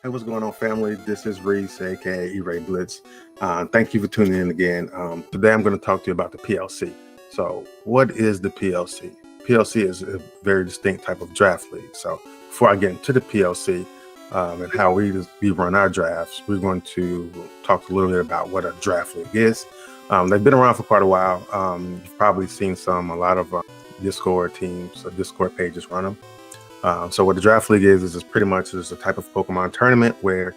Hey, what's going on, family? This is Reese, aka E-Ray Blitz. Thank you for tuning in again. Today, I'm going to talk to you about the PLC. So, what is the PLC? PLC is a very distinct type of draft league. So, before I get into the PLC and how we run our drafts, we're going to talk a little bit about what a draft league is. They've been around for quite a while. You've probably seen a lot of Discord teams, Discord pages run them. So what the draft league is it's pretty much just a type of Pokemon tournament where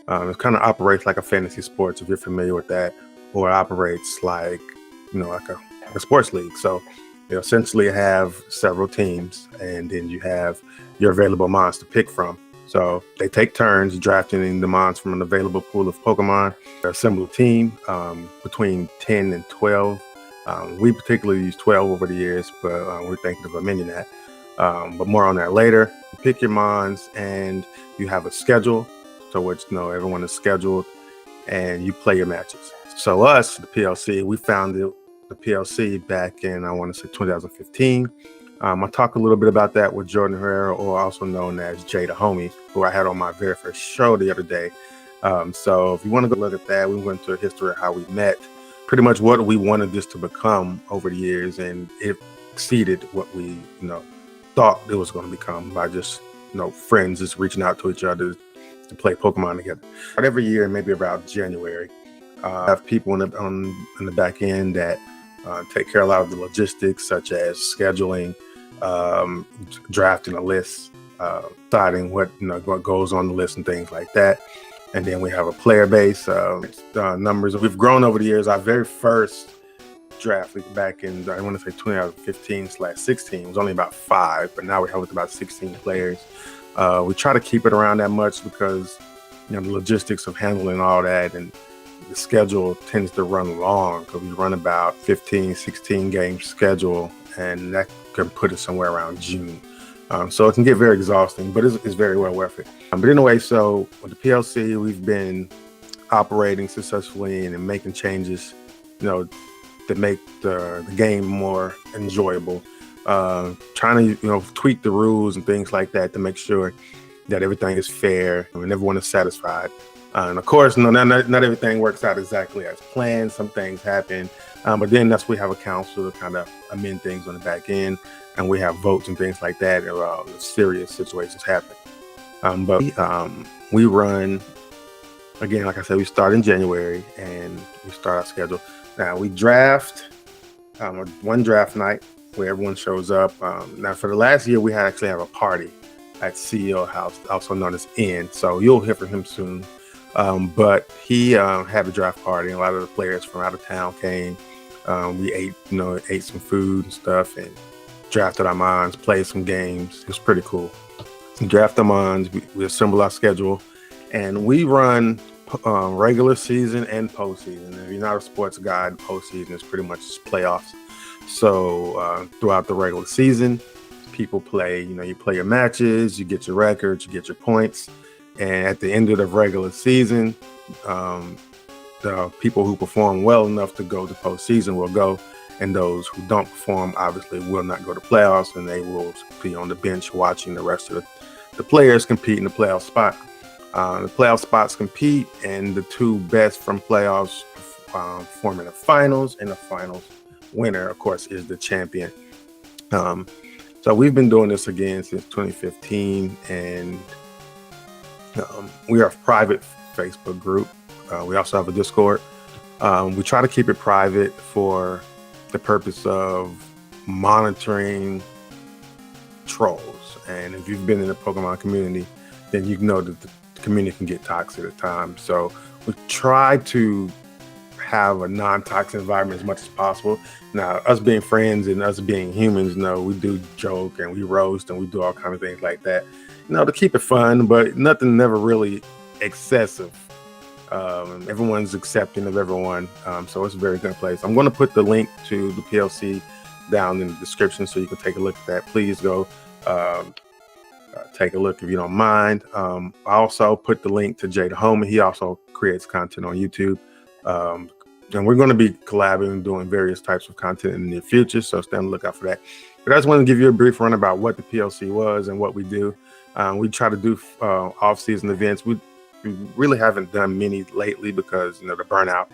it kind of operates like a fantasy sports, if you're familiar with that, or it operates like, like a sports league. So you essentially have several teams, and then you have your available mons to pick from. So they take turns drafting the mons from an available pool of Pokemon. They assemble a team between 10 and 12. We particularly use 12 over the years, but we're thinking of amending that. But more on that later. You pick your mons and you have a schedule to which everyone is scheduled, and you play your matches. So us, the PLC, we founded the PLC back in, I want to say 2015. I talked a little bit about that with Jordan Herrera, or also known as Jay the Homie, who I had on my very first show the other day. So if you want to go look at that, we went into a history of how we met, pretty much what we wanted this to become over the years, and it exceeded what we thought it was going to become by just friends just reaching out to each other to play Pokemon together. But every year, maybe about January, I have people in the back end that take care of a lot of the logistics, such as scheduling, drafting a list, deciding what goes on the list and things like that. And then we have a player base numbers. We've grown over the years. Our very first draft back in, I want to say 2015/16, was only about 5, but now we have about 16 players. We try to keep it around that much because the logistics of handling all that, and the schedule tends to run long, because we run about 15-16 game schedule, and that can put us somewhere around June. So it can get very exhausting, but it's very well worth it. But anyway, so with the PLC, we've been operating successfully and making changes, to make the game more enjoyable, trying to tweak the rules and things like that to make sure that everything is fair and everyone is satisfied. And of course, not everything works out exactly as planned. Some things happen, but then that's we have a council to kind of amend things on the back end, and we have votes and things like that if serious situations happen. But we run, again, like I said, we start in January and we start our schedule. Now we draft one draft night where everyone shows up. Now for the last year, we actually have a party at CEO House, also known as N. So you'll hear from him soon. But he had a draft party, and a lot of the players from out of town came. We ate some food and stuff, and drafted our mons, played some games. It was pretty cool. We draft our mons, we assemble our schedule, and we run regular season and postseason. If you're not a sports guy, postseason is pretty much just playoffs. So throughout the regular season, people play, you play your matches, you get your records, you get your points. And at the end of the regular season, the people who perform well enough to go to postseason will go. And those who don't perform, obviously, will not go to playoffs, and they will be on the bench watching the rest of the players compete in the playoff spot. The playoff spots compete, and the two best from playoffs form in the finals, and the finals winner, of course, is the champion. So we've been doing this again since 2015, and we are a private Facebook group. We also have a Discord. We try to keep it private for the purpose of monitoring trolls. And if you've been in the Pokemon community, then you know that the community can get toxic at times. So we try to have a non-toxic environment as much as possible. Now, us being friends and us being humans, we do joke and we roast and we do all kinds of things like that, to keep it fun, but nothing never really excessive. Everyone's accepting of everyone, so it's a very good place. I'm going to put the link to the PLC down in the description so you can take a look at that. Please go take a look if you don't mind. I also put the link to Jay the Homie. He also creates content on YouTube. And we're going to be collabing and doing various types of content in the near future, so stay on the lookout for that. But I just want to give you a brief run about what the PLC was and what we do. We try to do off-season events. We really haven't done many lately because, you know, the burnout.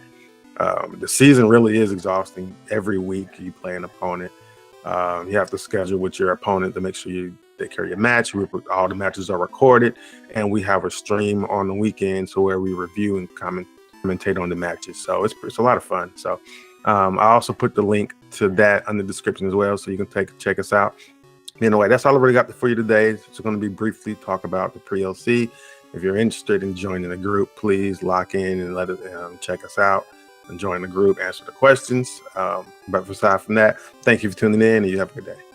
The season really is exhausting. Every week you play an opponent. You have to schedule with your opponent to make sure you take care of your match. All the matches are recorded, and we have a stream on the weekend, so where we review and commentate on the matches. So it's a lot of fun. So I also put the link to that in the description as well, so you can check us out. Anyway, that's all I really got for you today. It's going to be briefly talk about the PLC. If you're interested in joining the group, please lock in and let it check us out and join the group, answer the questions. But aside from that, thank you for tuning in, and you have a good day.